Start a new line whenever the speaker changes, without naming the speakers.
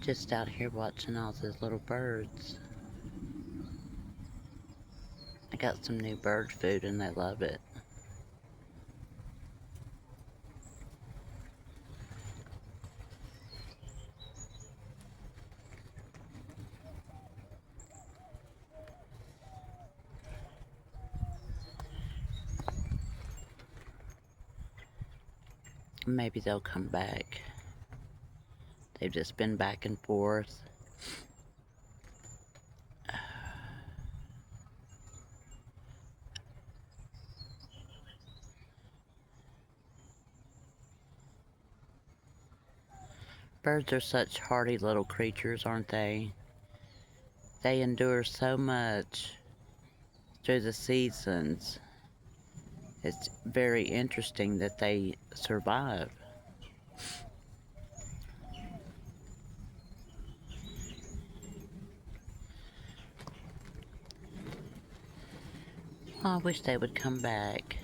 Just out here watching all those little birds. I got some new bird food and they love it. Maybe they'll come back. They've just been back and forth. Birds are such hardy little creatures, aren't they? They endure so much through the seasons. It's very interesting that they survive. I wish they would come back.